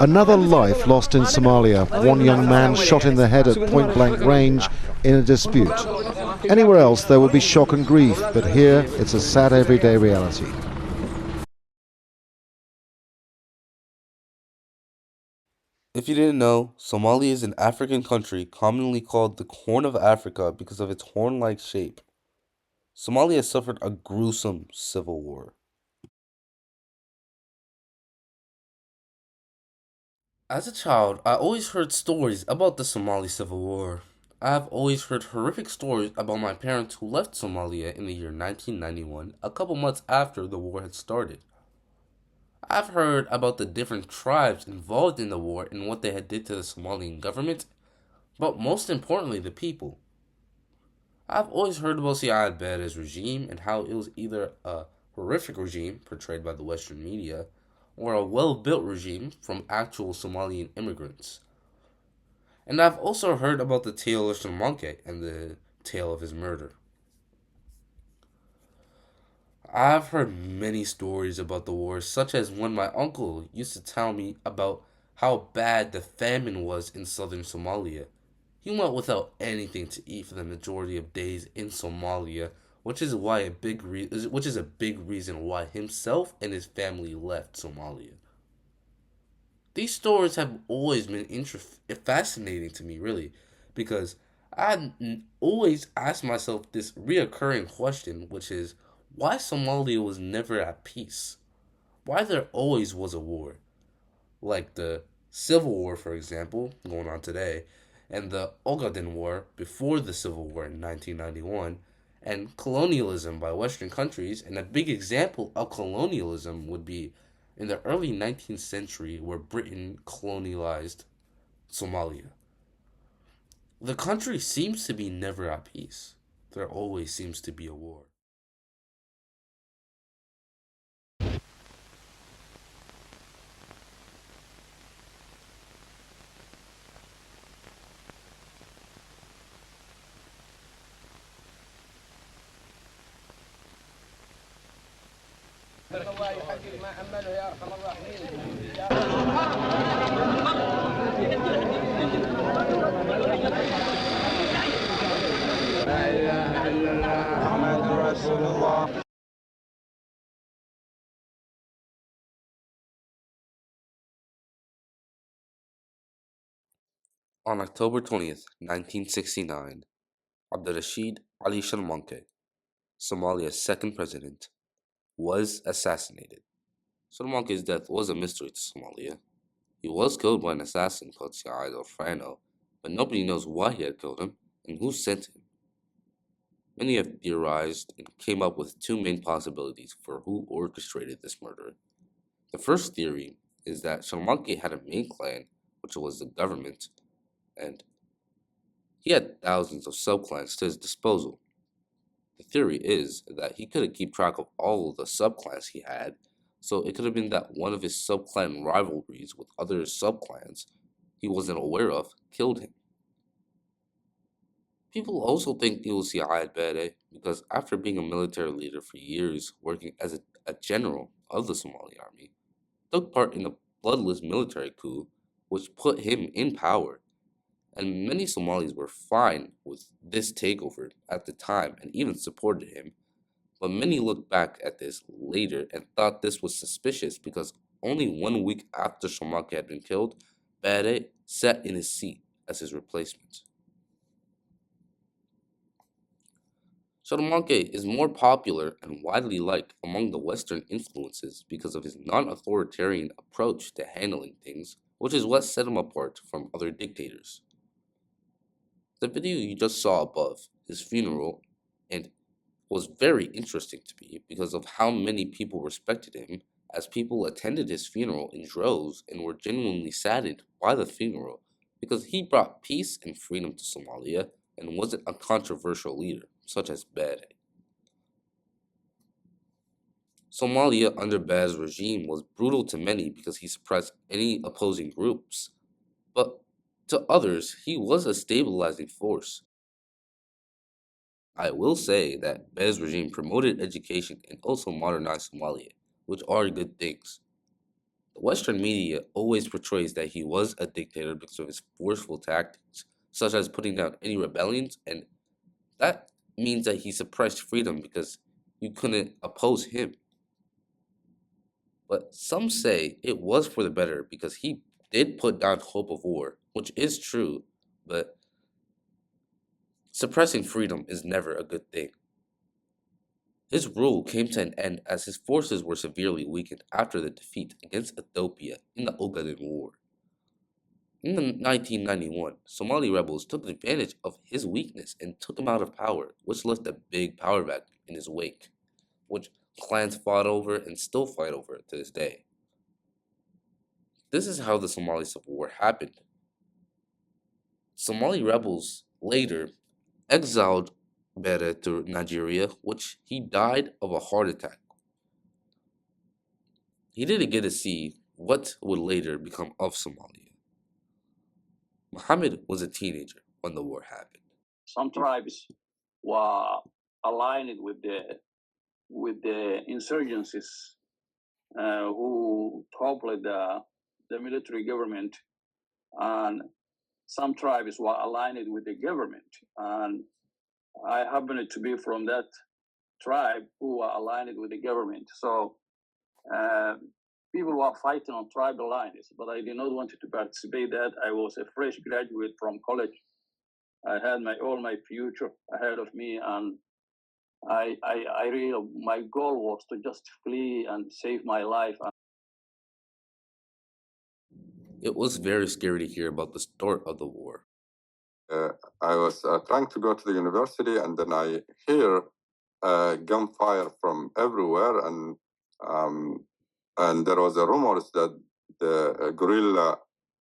Another life lost in Somalia. One young man shot in the head at point-blank range in a dispute. Anywhere else there would be shock and grief, but here it's a sad everyday reality. If you didn't know, Somalia is an African country commonly called the Horn of Africa because of its horn-like shape. Somalia suffered a gruesome civil war. As a child, I always heard stories about the Somali Civil War. I've always heard horrific stories about my parents who left Somalia in the year 1991, a couple months after the war had started. I've heard about the different tribes involved in the war and what they had did to the Somalian government, but most importantly, the people. I've always heard about Siad Barre's regime and how it was either a horrific regime portrayed by the Western media or a well built regime from actual Somalian immigrants. And I've also heard about the tale of Shamanke and the tale of his murder. I've heard many stories about the war, such as when my uncle used to tell me about how bad the famine was in southern Somalia. He went without anything to eat for the majority of days in Somalia, which is a big reason why himself and his family left Somalia. These stories have always been fascinating to me, really, because always ask myself this reoccurring question, which is why Somalia was never at peace? Why there always was a war? Like the Civil War, for example, going on today, and the Ogaden War before the Civil War in 1991, and colonialism by Western countries. And a big example of colonialism would be in the early 19th century, where Britain colonialized Somalia. The country seems to be never at peace. There always seems to be a war. On October 20th, 1969, Abdurrashid Ali Sharmanke, Somalia's second president, was assassinated. Sharmanke's death was a mystery to Somalia. He was killed by an assassin called Saad al-Frano, but nobody knows why he had killed him and who sent him. Many have theorized and came up with two main possibilities for who orchestrated this murder. The first theory is that Sharmanke had a main clan, which was the government, and he had thousands of subclans to his disposal. The theory is that he couldn't keep track of all of the subclans he had, so it could have been that one of his subclan rivalries with other subclans he wasn't aware of killed him. People also think it was Siad Barre because after being a military leader for years, working as a general of the Somali army, took part in a bloodless military coup which put him in power. And many Somalis were fine with this takeover at the time and even supported him. But many look back at this later and thought this was suspicious because only 1 week after Shamaki had been killed, Bade sat in his seat as his replacement. Shamanke is more popular and widely liked among the Western influences because of his non authoritarian approach to handling things, which is what set him apart from other dictators. The video you just saw above, his funeral, and was very interesting to me because of how many people respected him, as people attended his funeral in droves and were genuinely saddened by the funeral because he brought peace and freedom to Somalia and wasn't a controversial leader, such as Bade. Somalia under Bade's regime was brutal to many because he suppressed any opposing groups, but to others, he was a stabilizing force. I will say that Bade's regime promoted education and also modernized Somalia, which are good things. Western media always portrays that he was a dictator because of his forceful tactics, such as putting down any rebellions, and that means that he suppressed freedom because you couldn't oppose him. But some say it was for the better because he did put down hope of war, which is true, but suppressing freedom is never a good thing. His rule came to an end as his forces were severely weakened after the defeat against Ethiopia in the Ogaden War. In the 1991, Somali rebels took advantage of his weakness and took him out of power, which left a big power vacuum in his wake, which clans fought over and still fight over to this day. This is how the Somali Civil War happened. Somali rebels later exiled Bere to Nigeria, which he died of a heart attack. He didn't get to see what would later become of Somalia. Muhammad was a teenager when the war happened. Some tribes were aligned with the insurgencies who toppled the military government, and some tribes were aligned with the government. And I happened to be from that tribe who were aligned with the government. So uh, people were fighting on tribal lines, but I did not want to participate. That I was a fresh graduate from college. I had all my future ahead of me, and I really, my goal was to just flee and save my life. It was very scary to hear about the start of the war. I was trying to go to the university, and then I hear gunfire from everywhere, and there was a rumors that the guerrilla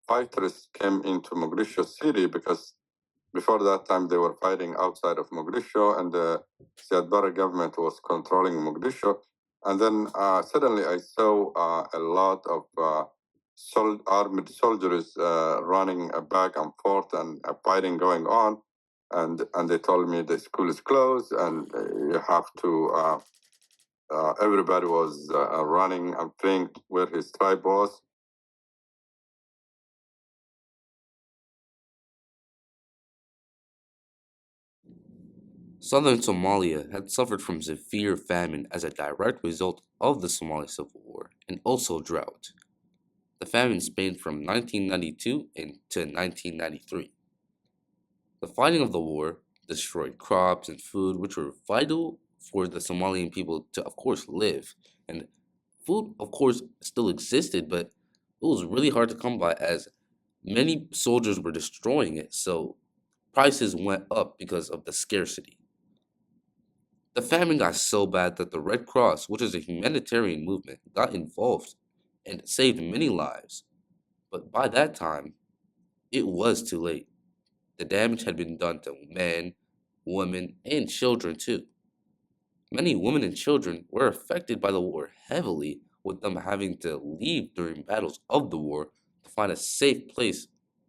fighters came into Mogadishu city because before that time they were fighting outside of Mogadishu, and the Siad Barre government was controlling Mogadishu. And then suddenly I saw a lot of armed soldiers running back and forth and fighting going on. And they told me the school is closed and you have to. Everybody was running and fleeing where his tribe was. Southern Somalia had suffered from severe famine as a direct result of the Somali Civil War and also drought. The famine spanned from 1992 to 1993. The fighting of the war destroyed crops and food, which were vital for the Somalian people to, of course, live. And food, of course, still existed, but it was really hard to come by as many soldiers were destroying it, so prices went up because of the scarcity. The famine got so bad that the Red Cross, which is a humanitarian movement, got involved and saved many lives. But by that time, it was too late. The damage had been done to men, women, and children too. Many women and children were affected by the war heavily, with them having to leave during battles of the war to find a safe place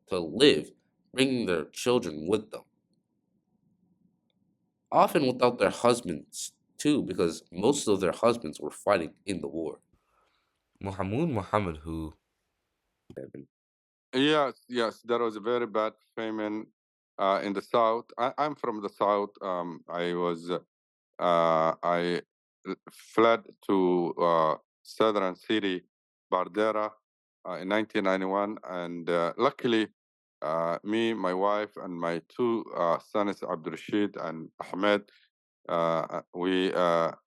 to live, bringing their children with them. Often without their husbands too, because most of their husbands were fighting in the war. Muhammad, who Yes, there was a very bad famine in the south. I'm from the south. I fled to southern city, Bardera, in 1991, and luckily, me, my wife, and my two sons, Abdurrashid and Ahmed, we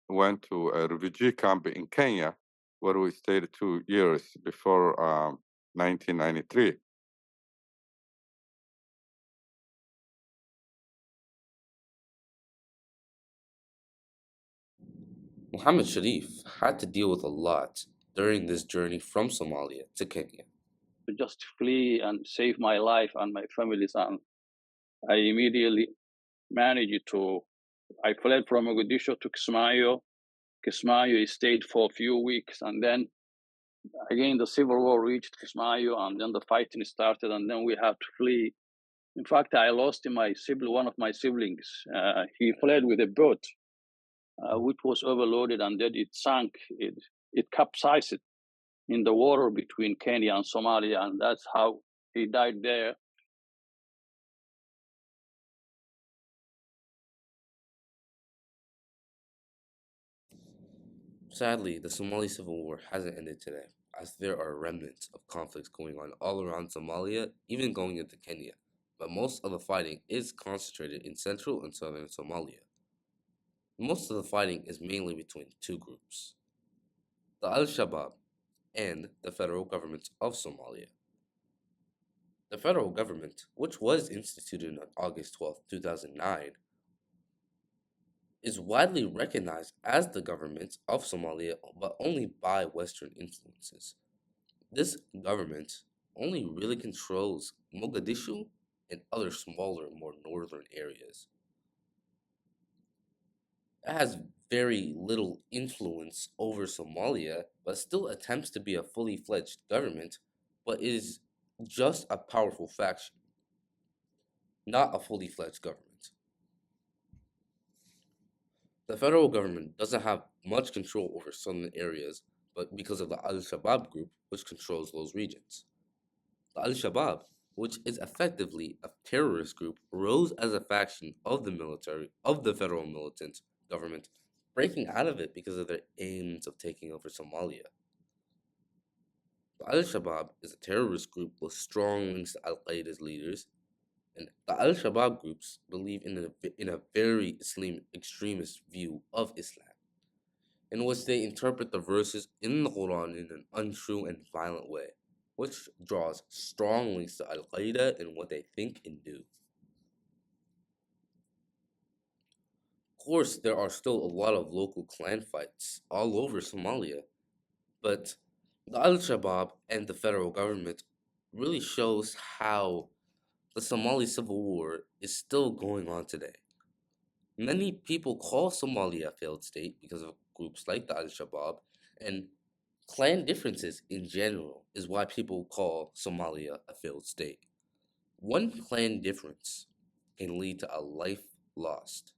went to a refugee camp in Kenya, where we stayed 2 years before 1993. Muhammad Sharif had to deal with a lot during this journey from Somalia to Kenya. To just flee and save my life and my family's, and I immediately managed to. I fled from Mogadishu to Kismayo. Kismayo I stayed for a few weeks, and then again the civil war reached Kismayo, and then the fighting started, and then we had to flee. In fact, I lost one of my siblings. He fled with a boat, which was overloaded, and then it sank. It capsized. in the water between Kenya and Somalia, and that's how he died there. Sadly, the Somali civil war hasn't ended today, as there are remnants of conflicts going on all around Somalia, even going into Kenya. But most of the fighting is concentrated in central and southern Somalia. Most of the fighting is mainly between two groups, the Al Shabaab and the federal government of Somalia. The federal government, which was instituted on August 12th, 2009, is widely recognized as the government of Somalia, but only by Western influences. This government only really controls Mogadishu and other smaller, more northern areas. It has very little influence over Somalia, but still attempts to be a fully fledged government, but is just a powerful faction, not a fully fledged government. The federal government doesn't have much control over southern areas, but because of the Al Shabaab group, which controls those regions. The Al Shabaab, which is effectively a terrorist group, rose as a faction of the military, of the federal militant government, breaking out of it because of their aims of taking over Somalia. The Al Shabaab is a terrorist group with strong links to Al Qaeda's leaders, and the Al Shabaab groups believe in a very Islam extremist view of Islam, in which they interpret the verses in the Quran in an untrue and violent way, which draws strong links to Al Qaeda and what they think and do. Of course, there are still a lot of local clan fights all over Somalia, but the Al Shabaab and the federal government really shows how the Somali civil war is still going on today. Many people call Somalia a failed state because of groups like the Al Shabaab, and clan differences in general is why people call Somalia a failed state. One clan difference can lead to a life lost.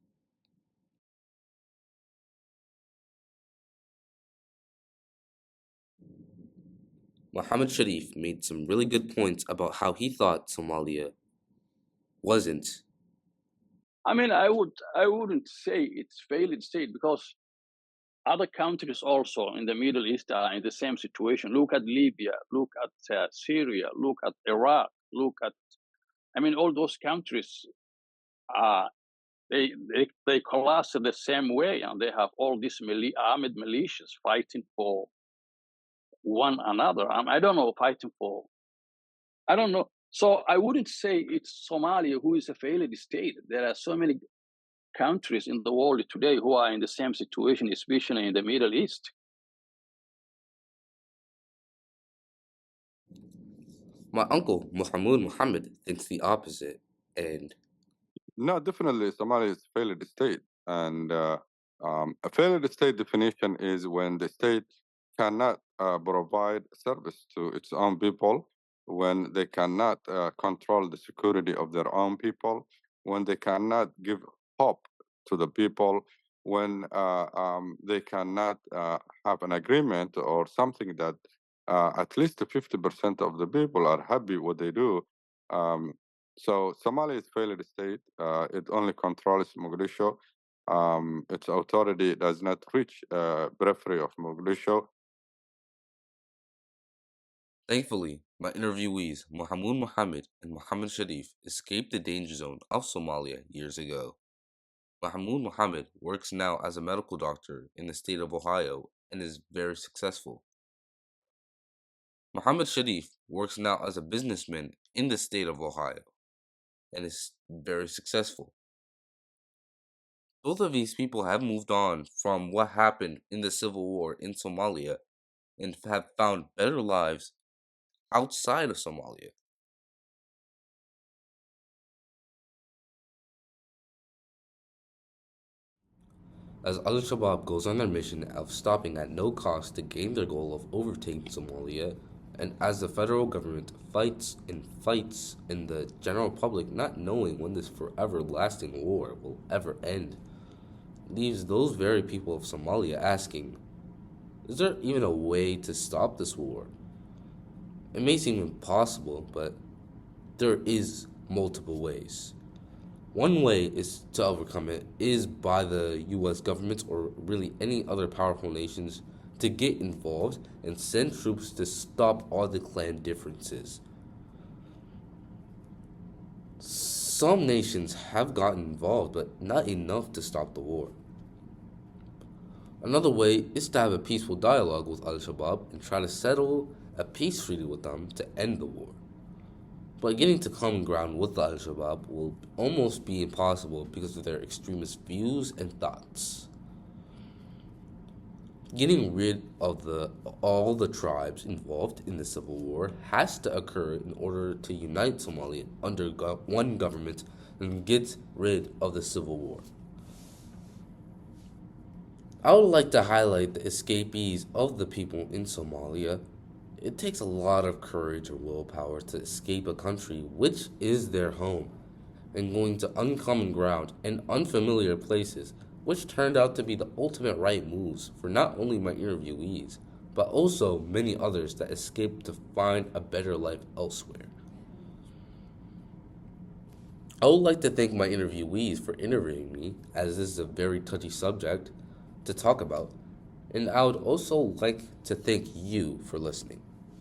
Muhammad Sharif made some really good points about how he thought Somalia wasn't. I mean, I wouldn't say it's failed state because other countries also in the Middle East are in the same situation. Look at Libya, look at Syria, look at Iraq, look at, I mean, all those countries, they collapse the same way, and they have all these armed militias fighting for one another. I don't know, fighting for, I don't know. So I wouldn't say it's Somalia who is a failed state. There are so many countries in the world today who are in the same situation, especially in the Middle East. My uncle, Muhammad, thinks the opposite, and No, definitely, Somalia is a failed state. And a failed state definition is when the state cannot provide service to its own people, when they cannot control the security of their own people, when they cannot give hope to the people, when they cannot have an agreement or something that at least 50% of the people are happy what they do. Um, so Somalia is a failed state. It only controls Mogadishu. Its authority does not reach periphery of Mogadishu. thankfully, my interviewees, Muhammad and Muhammad Sharif, escaped the danger zone of Somalia years ago. Muhammad works now as a medical doctor in the state of Ohio and is very successful. Muhammad Sharif works now as a businessman in the state of Ohio and is very successful. Both of these people have moved on from what happened in the civil war in Somalia and have found better lives outside of Somalia. As Al Shabaab goes on their mission of stopping at no cost to gain their goal of overtaking Somalia, and as the federal government fights and the general public not knowing when this forever lasting war will ever end, leaves those very people of Somalia asking, Is there even a way to stop this war? It may seem impossible, but there is multiple ways. One way is to overcome it is by the US government or really any other powerful nations to get involved and send troops to stop all the clan differences. Some nations have gotten involved, but not enough to stop the war. Another way is to have a peaceful dialogue with Al-Shabaab and try to settle a peace treaty with them to end the war. But getting to common ground with Al-Shabaab will almost be impossible because of their extremist views and thoughts. Getting rid of all the tribes involved in the civil war has to occur in order to unite Somalia under one government and get rid of the civil war. I would like to highlight the escapees of the people in Somalia. It takes a lot of courage and willpower to escape a country which is their home and going to uncommon ground and unfamiliar places, which turned out to be the ultimate right moves for not only my interviewees, but also many others that escaped to find a better life elsewhere. I would like to thank my interviewees for interviewing me, as this is a very touchy subject to talk about, and I would also like to thank you for listening.